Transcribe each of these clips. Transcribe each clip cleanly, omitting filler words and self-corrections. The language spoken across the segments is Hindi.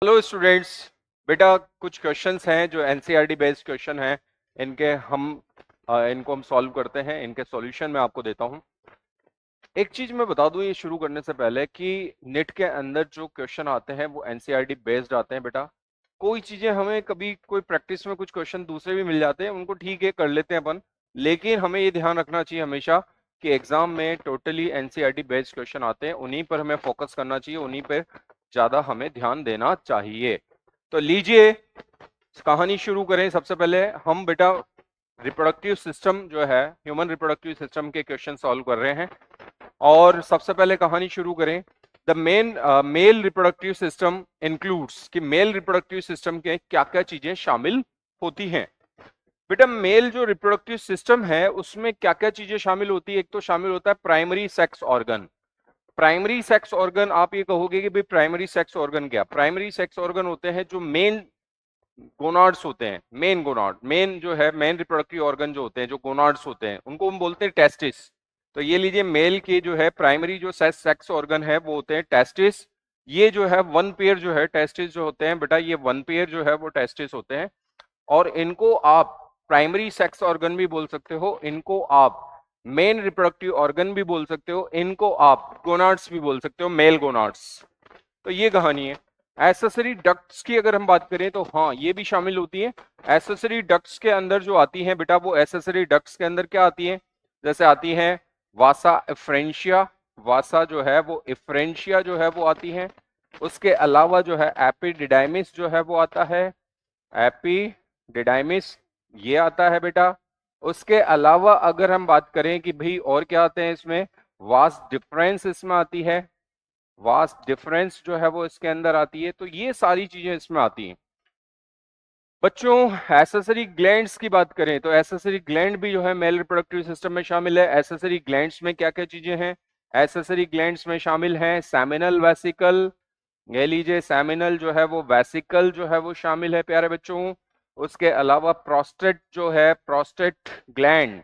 हेलो स्टूडेंट्स, बेटा कुछ क्वेश्चंस हैं जो एनसीईआरटी बेस्ड क्वेश्चन हैं। इनको हम सॉल्व करते हैं। इनके सॉल्यूशन मैं आपको देता हूं। एक चीज मैं बता दूं ये शुरू करने से पहले कि नेट के अंदर जो क्वेश्चन आते हैं वो एनसीईआरटी बेस्ड आते हैं। बेटा कोई चीजें हमें कभी कोई प्रैक्टिस में कुछ क्वेश्चन दूसरे भी मिल जाते हैं, उनको ठीक है कर लेते हैं अपन, लेकिन हमें ये ध्यान रखना चाहिए हमेशा कि एग्जाम में टोटली एनसीईआरटी बेस्ड क्वेश्चन आते हैं, उन्हीं पर हमें फोकस करना चाहिए, उन्हीं पर ज्यादा हमें ध्यान देना चाहिए। तो लीजिए कहानी शुरू करें। सबसे पहले हम बेटा रिप्रोडक्टिव सिस्टम जो है, ह्यूमन रिप्रोडक्टिव सिस्टम के क्वेश्चन सॉल्व कर रहे हैं। और सबसे पहले कहानी शुरू करें। The male reproductive system includes कि मेल रिप्रोडक्टिव सिस्टम के क्या क्या चीजें शामिल होती हैं। बेटा मेल जो रिप्रोडक्टिव सिस्टम है उसमें क्या क्या चीजें शामिल होती है। एक तो शामिल होता है primary sex organ. Primary sex organ, आप ये कहोगे कि भाई प्राइमरी सेक्स ऑर्गन क्या? प्राइमरी सेक्स ऑर्गन होते हैं जो मेन गोनाड्स होते हैं। मेन गोनाड, मेन जो है मेन रिप्रोडक्टिव ऑर्गन जो होते हैं, जो गोनाड्स होते हैं, उनको हम बोलते हैं टेस्टिस। तो ये लीजिए मेल के जो है प्राइमरी जो सेक्स ऑर्गन है वो होते हैं टेस्टिस। ये जो है वन पेयर जो है टेस्टिस जो होते हैं बेटा, ये वन पेयर जो है वो टेस्टिस होते हैं। और इनको आप प्राइमरी सेक्स ऑर्गन भी बोल सकते हो, इनको आप मेन रिप्रोडक्टिव ऑर्गन भी बोल सकते हो, इनको आप गोनाड्स भी बोल सकते हो, मेल गोनाड्स। तो ये कहानी है। एसेसरी डक्ट्स की अगर हम बात करें तो हाँ ये भी शामिल होती है। एसेसरी डक्ट्स के अंदर जो आती हैं बेटा, वो एसेसरी डक्ट्स के अंदर क्या आती है? जैसे आती है वासा एफ्रेंशिया, वासा जो है वो एफ्रेंशिया जो है वो आती है। उसके अलावा जो है एपिडिडाइमिस जो है वो आता है, एपिडिडाइमिस ये आता है बेटा। उसके अलावा अगर हम बात करें कि भाई और क्या आते हैं इसमें, वास डिफरेंस इसमें आती है, वास्ट डिफरेंस जो है वो इसके अंदर आती है। तो ये सारी चीजें इसमें आती हैं। बच्चों एसेसरी ग्लैंड्स की बात करें तो एसेसरी ग्लैंड भी जो है मेल रिप्रोडक्टिव सिस्टम में शामिल है। एसेसरी ग्लैंड्स में क्या क्या चीजें हैं? एसेसरी ग्लैंड्स में शामिल हैं सेमिनल वेसिकल, ये लीजिए सेमिनल जो है वो वेसिकल जो है वो शामिल है प्यारे बच्चों। उसके अलावा प्रोस्टेट जो है, प्रोस्टेट ग्लैंड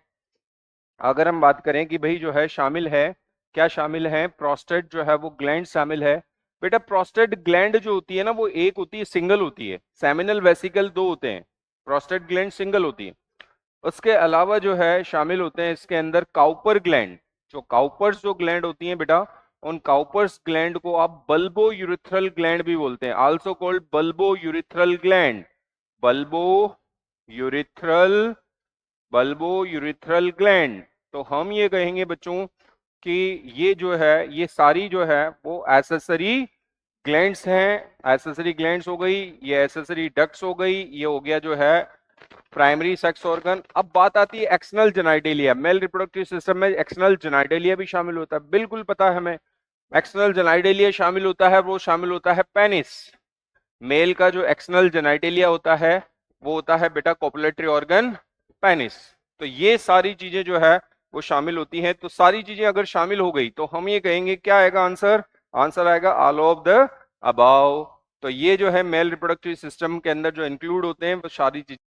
अगर हम बात करें कि भाई जो है शामिल है, क्या शामिल है? प्रोस्टेट जो है वो ग्लैंड शामिल है। बेटा प्रोस्टेट ग्लैंड जो होती है ना वो एक होती है, सिंगल होती है। सेमिनल वेसिकल दो होते हैं, प्रोस्टेट ग्लैंड सिंगल होती है। उसके अलावा जो है शामिल होते हैं इसके अंदर काउपर ग्लैंड। जो काउपर्स जो ग्लैंड होती हैं बेटा, उन काउपर्स ग्लैंड को आप बल्बो यूरिथ्रल ग्लैंड भी बोलते हैं, also called bulbo urethral gland. Bulbo urethral, bulbo urethral gland. तो हम ये कहेंगे बच्चों कि ये जो है ये सारी जो है वो एसेसरी ग्लैंड्स हैं। एसेसरी ग्लैंड्स हो गई, ये एसेसरी डक्ट्स हो गई, ये हो गया जो है प्राइमरी सेक्स ऑर्गन। अब बात आती है external genitalia. Male reproductive system में एक्सटर्नल जेनाइटेलिया भी शामिल होता है, बिल्कुल पता है हमें। एक्सटर्नल जेनाइटेलिया शामिल होता है, वो शामिल होता है पेनिस। मेल का जो एक्सटर्नल जेनाइटेलिया होता है वो होता है बेटा कोपुलेटरी ऑर्गन पेनिस। तो ये सारी चीजें जो है वो शामिल होती हैं। तो सारी चीजें अगर शामिल हो गई तो हम ये कहेंगे क्या आएगा आंसर? आंसर आएगा ऑल ऑफ द अबाव। तो ये जो है मेल रिप्रोडक्टिव सिस्टम के अंदर जो इंक्लूड होते हैं वो सारी चीजें